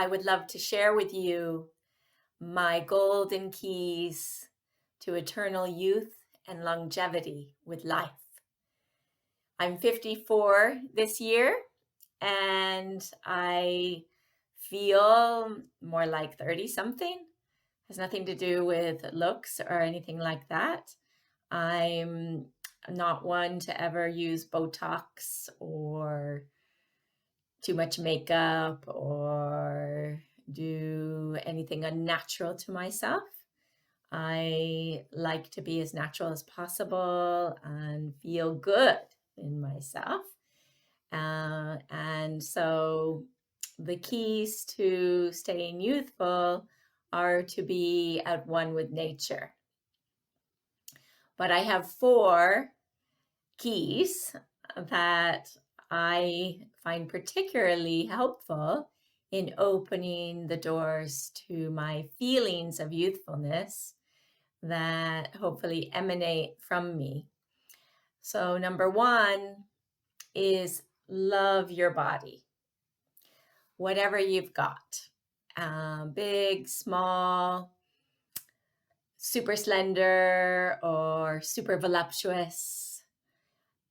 I would love to share with you my golden keys to eternal youth and longevity with life. I'm 54 this year, and I feel more like 30 something. Has nothing to do with looks or anything like that. I'm not one to ever use Botox or too much makeup or do anything unnatural to myself. I like to be as natural as possible and feel good in myself. And so the keys to staying youthful are to be at one with nature. But I have 4 keys that I find particularly helpful in opening the doors to my feelings of youthfulness that hopefully emanate from me. So, number 1 is love your body, whatever you've got, big, small, super slender, or super voluptuous.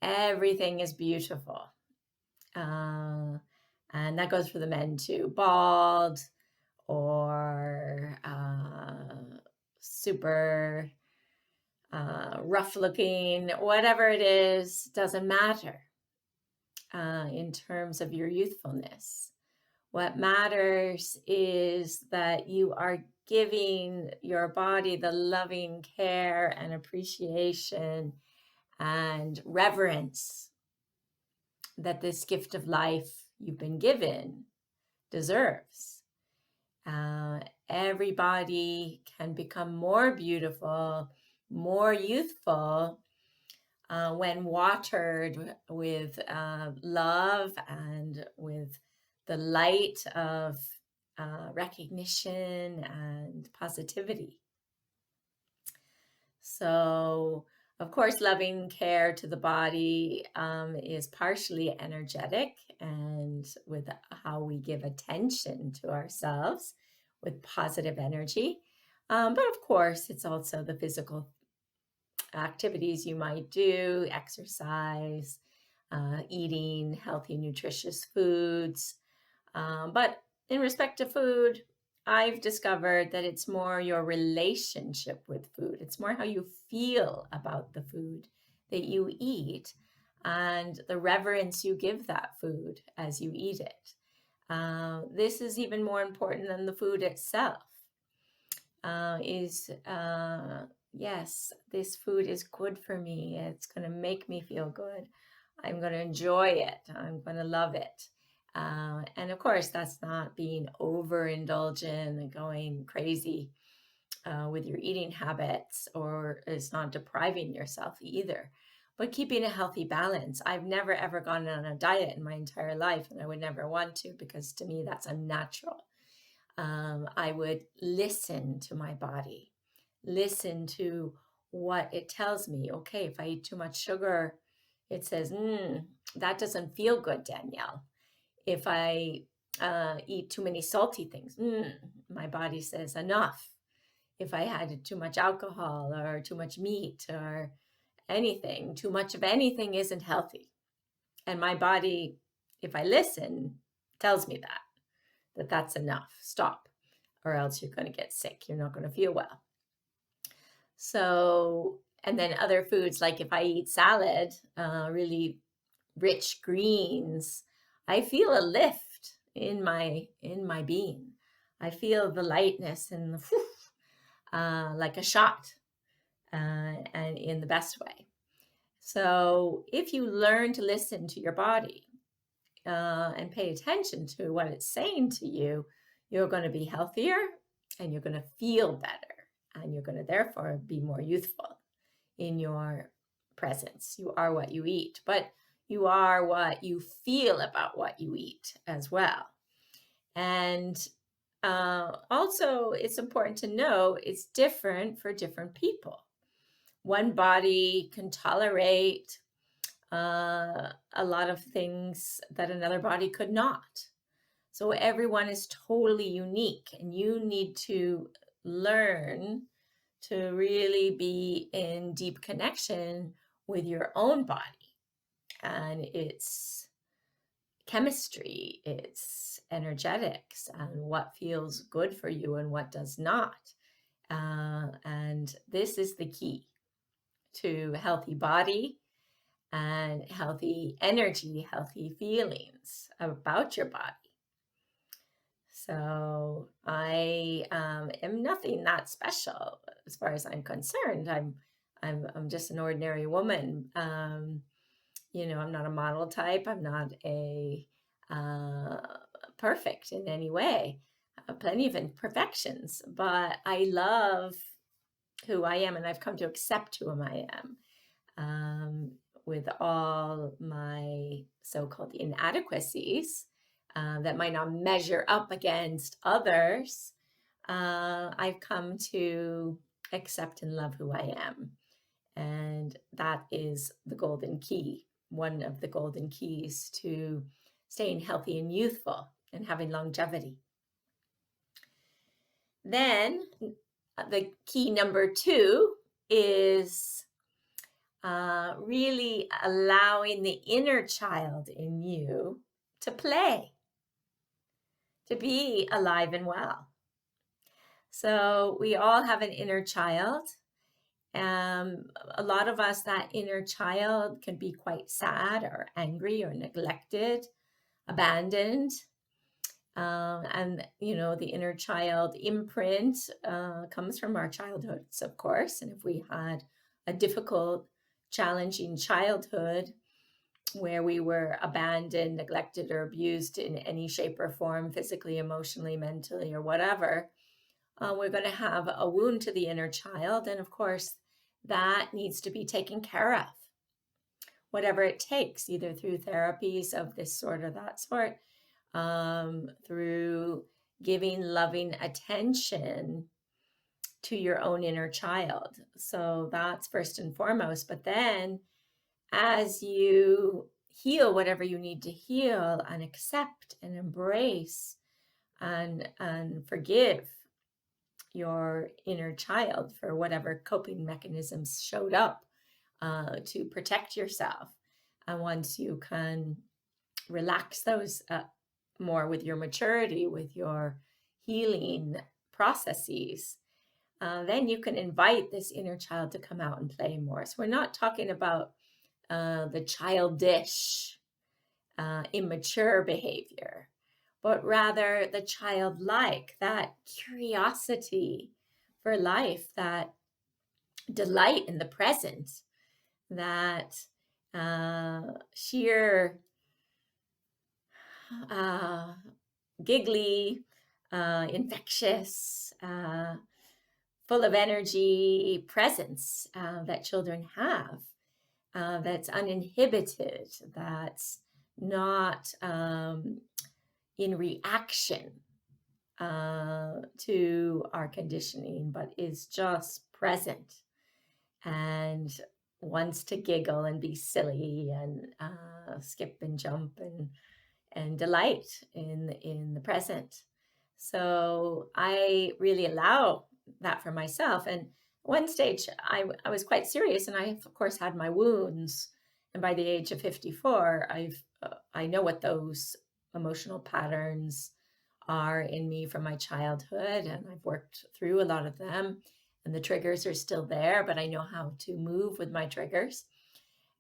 Everything is beautiful. And that goes for the men too. Bald or super rough looking, whatever it is, doesn't matter in terms of your youthfulness. What matters is that you are giving your body the loving care and appreciation and reverence that this gift of life you've been given deserves. Everybody can become more beautiful, more youthful when watered with love and with the light of recognition and positivity. So, of course, loving care to the body is partially energetic and with how we give attention to ourselves with positive energy. But of course, it's also the physical activities you might do, exercise, eating healthy, nutritious foods. But in respect to food, I've discovered that it's more your relationship with food. It's more how you feel about the food that you eat and the reverence you give that food as you eat it. This is even more important than the food itself. Yes, this food is good for me. It's going to make me feel good. I'm going to enjoy it. I'm going to love it. And of course, that's not being overindulgent and going crazy with your eating habits, or it's not depriving yourself either, but keeping a healthy balance. I've never ever gone on a diet in my entire life, and I would never want to, because to me, that's unnatural. I would listen to my body, listen to what it tells me. Okay, if I eat too much sugar, it says, that doesn't feel good, Danielle. If I eat too many salty things, my body says enough. If I had too much alcohol or too much meat or anything, too much of anything isn't healthy. And my body, if I listen, tells me that that's enough. Stop, or else you're going to get sick. You're not going to feel well. So, and then other foods, like if I eat salad, really rich greens, I feel a lift in my being. I feel the lightness and the like a shot, and in the best way. So if you learn to listen to your body and pay attention to what it's saying to you, you're going to be healthier and you're going to feel better, and you're going to therefore be more youthful in your presence. You are what you eat, but you are what you feel about what you eat as well. And also, it's important to know it's different for different people. One body can tolerate a lot of things that another body could not. So everyone is totally unique, and you need to learn to really be in deep connection with your own body and its chemistry, its energetics, and what feels good for you and what does not. And this is the key to healthy body and healthy energy, healthy feelings about your body. So I am nothing that special as far as I'm concerned. I'm just an ordinary woman. I'm not a model type. I'm not a uh, perfect in any way. Plenty of imperfections, but I love who I am, and I've come to accept who I am, with all my so-called inadequacies that might not measure up against others. I've come to accept and love who I am. And that is the golden key, one of the golden keys to staying healthy and youthful and having longevity. Then the key number 2 is really allowing the inner child in you to play, to be alive and well. So we all have an inner child. A lot of us, that inner child can be quite sad or angry or neglected, abandoned. And the inner child imprint comes from our childhoods, of course. And if we had a difficult, challenging childhood where we were abandoned, neglected, or abused in any shape or form, physically, emotionally, mentally, or whatever, we're going to have a wound to the inner child. And of course, that needs to be taken care of, whatever it takes, either through therapies of this sort or that sort, through giving loving attention to your own inner child. So that's first and foremost. But then as you heal whatever you need to heal and accept and embrace and forgive your inner child for whatever coping mechanisms showed up to protect yourself. And once you can relax those more with your maturity, with your healing processes, then you can invite this inner child to come out and play more. So we're not talking about the childish, immature behavior, but rather the childlike, that curiosity for life, that delight in the present, that sheer giggly, infectious, full of energy presence that children have, that's uninhibited, that's not in reaction to our conditioning, but is just present and wants to giggle and be silly and skip and jump and delight in the present. So I really allow that for myself. And one stage I was quite serious, and I of course had my wounds. And by the age of 54, I know what those emotional patterns are in me from my childhood, and I've worked through a lot of them, and the triggers are still there, but I know how to move with my triggers,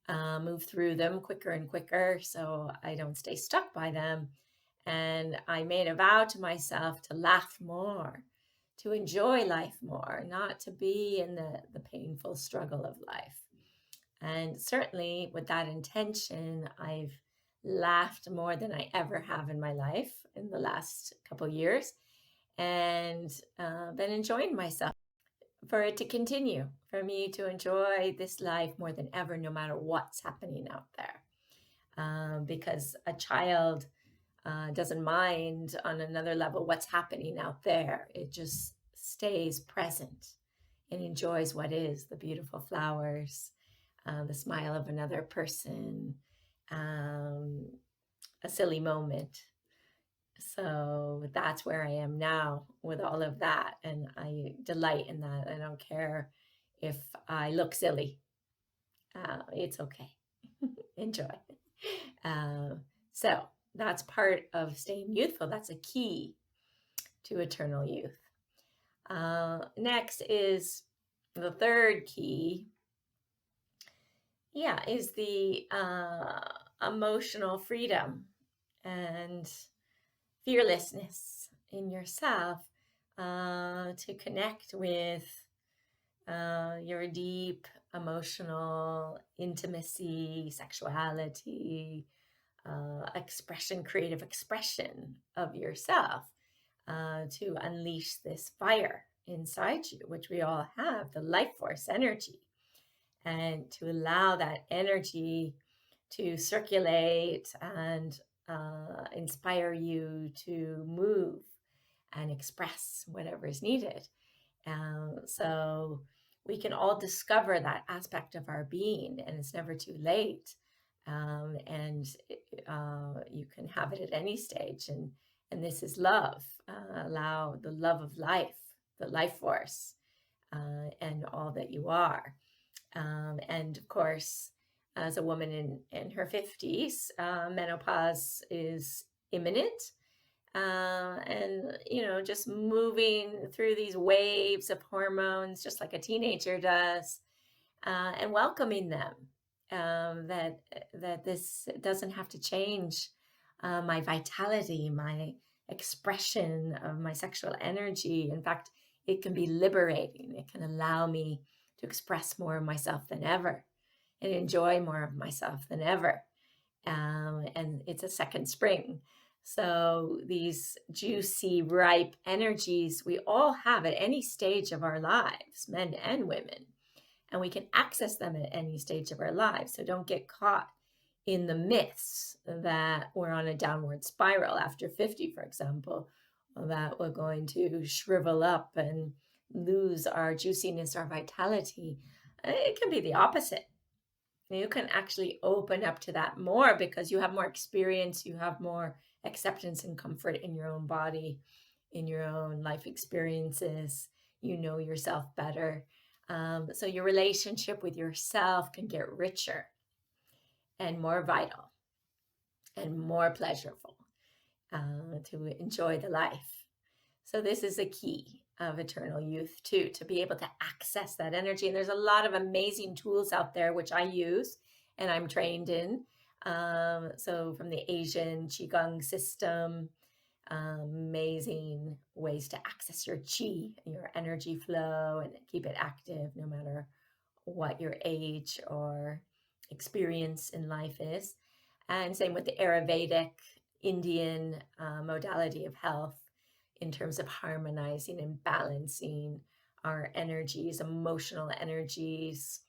move through them quicker and quicker so I don't stay stuck by them. And I made a vow to myself to laugh more, to enjoy life more, not to be in the painful struggle of life. And certainly with that intention, I've laughed more than I ever have in my life in the last couple of years, and been enjoying myself. For it to continue, for me to enjoy this life more than ever, no matter what's happening out there. Because a child doesn't mind on another level what's happening out there. It just stays present and enjoys what is, the beautiful flowers, the smile of another person, a silly moment. So that's where I am now with all of that. And I delight in that. I don't care if I look silly. It's okay. Enjoy. Uh, so that's part of staying youthful. That's a key to eternal youth. Next is the third key. Yeah, is the emotional freedom and fearlessness in yourself to connect with your deep emotional intimacy, sexuality, expression, creative expression of yourself, to unleash this fire inside you, which we all have, the life force energy, and to allow that energy to circulate and inspire you to move and express whatever is needed. So we can all discover that aspect of our being, and it's never too late. And you can have it at any stage. And this is love. Allow the love of life, the life force, and all that you are. And of course, as a woman in her 50s, menopause is imminent. And, just moving through these waves of hormones, just like a teenager does, and welcoming them, that this doesn't have to change my vitality, my expression of my sexual energy. In fact, it can be liberating. It can allow me to express more of myself than ever and enjoy more of myself than ever. And it's a second spring. So these juicy, ripe energies we all have at any stage of our lives, men and women, and we can access them at any stage of our lives. So don't get caught in the myths that we're on a downward spiral after 50, for example, that we're going to shrivel up and lose our juiciness, our vitality. It can be the opposite. You can actually open up to that more because you have more experience, you have more acceptance and comfort in your own body, in your own life experiences. You know yourself better. So your relationship with yourself can get richer and more vital and more pleasurable to enjoy the life. So this is a key of eternal youth too, to be able to access that energy. And there's a lot of amazing tools out there, which I use and I'm trained in. So from the Asian Qigong system, amazing ways to access your chi, your energy flow, and keep it active no matter what your age or experience in life is. And same with the Ayurvedic Indian modality of health, in terms of harmonizing and balancing our energies, emotional energies,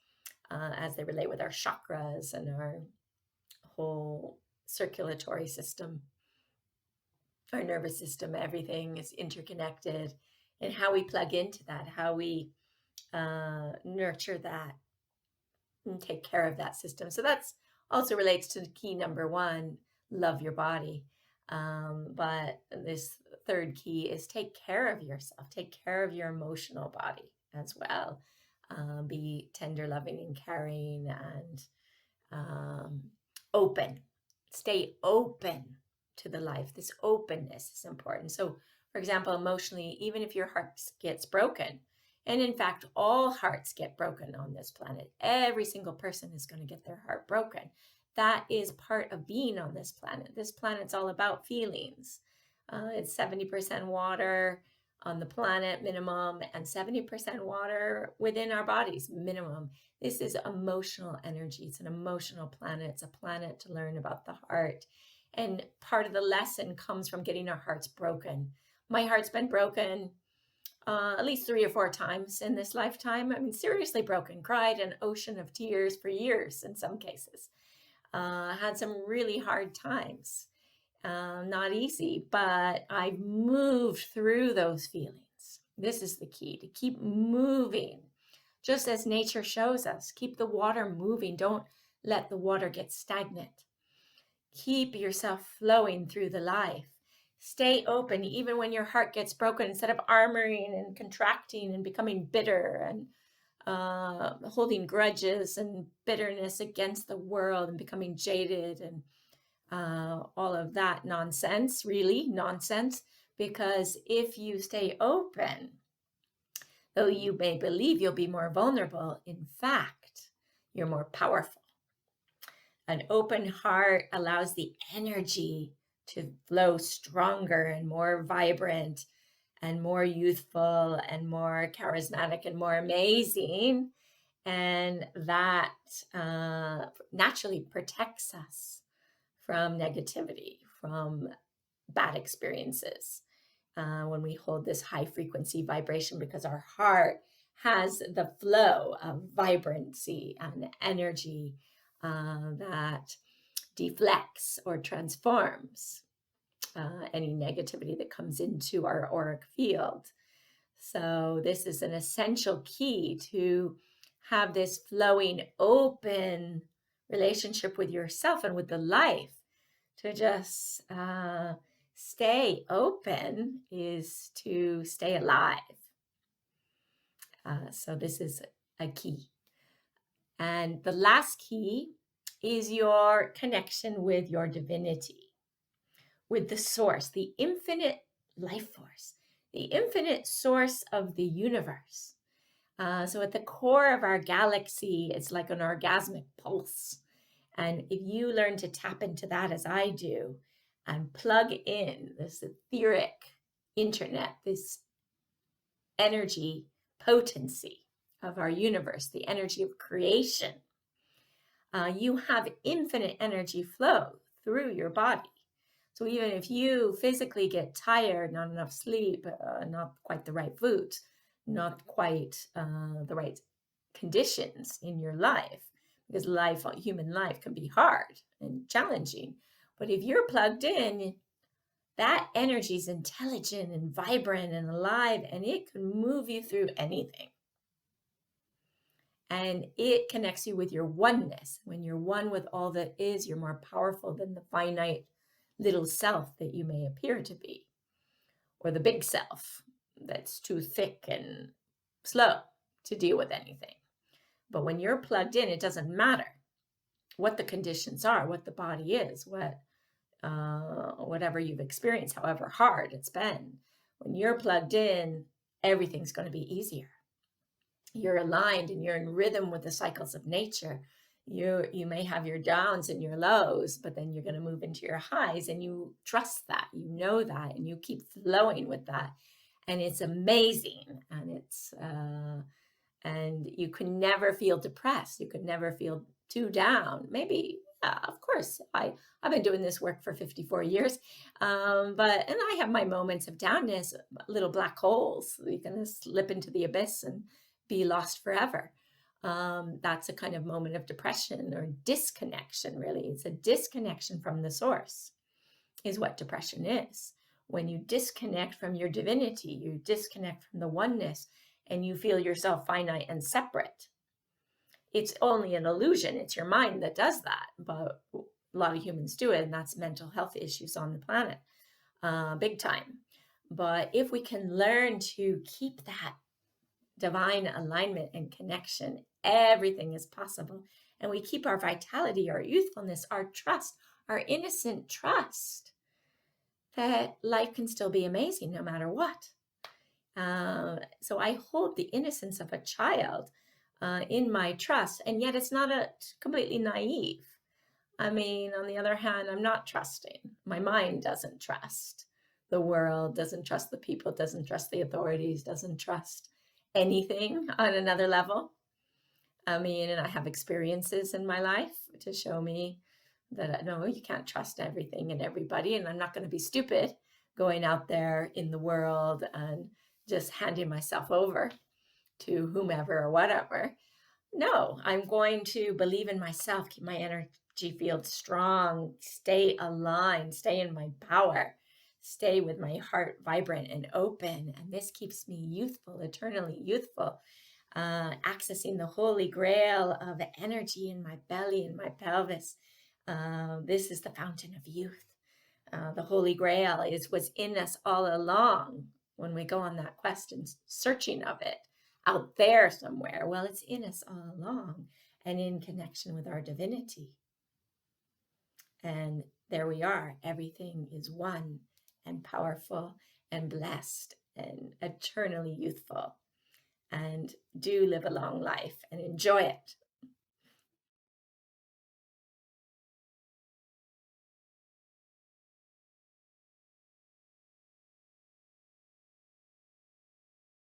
as they relate with our chakras and our whole circulatory system, our nervous system. Everything is interconnected, and how we plug into that, how we nurture that and take care of that system. So that's also relates to key number one, love your body. But this third key is take care of yourself, take care of your emotional body as well. Be tender, loving, and caring, and open. Stay open to the life. This openness is important. So, for example, emotionally, even if your heart gets broken, and in fact, all hearts get broken on this planet. Every single person is going to get their heart broken. That is part of being on this planet. This planet's all about feelings. It's 70% water on the planet minimum, and 70% water within our bodies minimum. This is emotional energy. It's an emotional planet. It's a planet to learn about the heart. And part of the lesson comes from getting our hearts broken. My heart's been broken at least 3 or 4 times in this lifetime. I mean, seriously broken, cried an ocean of tears for years in some cases. Had some really hard times. Not easy, but I've moved through those feelings. This is the key, to keep moving. Just as nature shows us, keep the water moving. Don't let the water get stagnant. Keep yourself flowing through the life. Stay open even when your heart gets broken, instead of armoring and contracting and becoming bitter and holding grudges and bitterness against the world and becoming jaded and all of that nonsense, really nonsense. Because if you stay open, though you may believe you'll be more vulnerable, in fact, you're more powerful. An open heart allows the energy to flow stronger and more vibrant and more youthful and more charismatic and more amazing. And that naturally protects us from negativity, from bad experiences. When we hold this high frequency vibration, because our heart has the flow of vibrancy and energy that deflects or transforms any negativity that comes into our auric field. So this is an essential key to have this flowing, open relationship with yourself and with the life. To just stay open is to stay alive. So this is a key. And the last key is your connection with your divinity, with the source, the infinite life force, the infinite source of the universe. So at the core of our galaxy, it's like an orgasmic pulse. And if you learn to tap into that, as I do, and plug in this etheric internet, this energy potency of our universe, the energy of creation, you have infinite energy flow through your body. So even if you physically get tired, not enough sleep, not quite the right foods, not quite the right conditions in your life, because human life can be hard and challenging. But if you're plugged in, that energy is intelligent and vibrant and alive, and it can move you through anything. And it connects you with your oneness. When you're one with all that is, you're more powerful than the finite little self that you may appear to be, or the big self that's too thick and slow to deal with anything. But when you're plugged in, it doesn't matter what the conditions are, what the body is, whatever you've experienced, however hard it's been. When you're plugged in, everything's going to be easier. You're aligned and you're in rhythm with the cycles of nature. You may have your downs and your lows, but then you're going to move into your highs, and you trust that, you know that, and you keep flowing with that. And it's amazing. And you can never feel depressed. You could never feel too down. Maybe, of course, I've been doing this work for 54 years, and I have my moments of downness, little black holes. You can slip into the abyss and be lost forever. That's a kind of moment of depression or disconnection, really. It's a disconnection from the source, is what depression is. When you disconnect from your divinity, you disconnect from the oneness, and you feel yourself finite and separate. It's only an illusion. It's your mind that does that, but a lot of humans do it, and that's mental health issues on the planet, big time. But if we can learn to keep that divine alignment and connection, everything is possible. And we keep our vitality, our youthfulness, our trust, our innocent trust that life can still be amazing no matter what. So I hold the innocence of a child in my trust, and yet it's not completely naive. I mean, on the other hand, I'm not trusting. My mind doesn't trust the world, doesn't trust the people, doesn't trust the authorities, doesn't trust anything on another level. I mean, and I have experiences in my life to show me that no, you can't trust everything and everybody, and I'm not going to be stupid going out there in the world and just handing myself over to whomever or whatever. No, I'm going to believe in myself, keep my energy field strong, stay aligned, stay in my power, stay with my heart vibrant and open. And this keeps me youthful, eternally youthful, accessing the holy grail of energy in my belly and my pelvis. This is the fountain of youth. The Holy Grail is what's in us all along when we go on that quest and searching of it out there somewhere. Well, it's in us all along and in connection with our divinity. And there we are. Everything is one and powerful and blessed and eternally youthful. And do live a long life and enjoy it.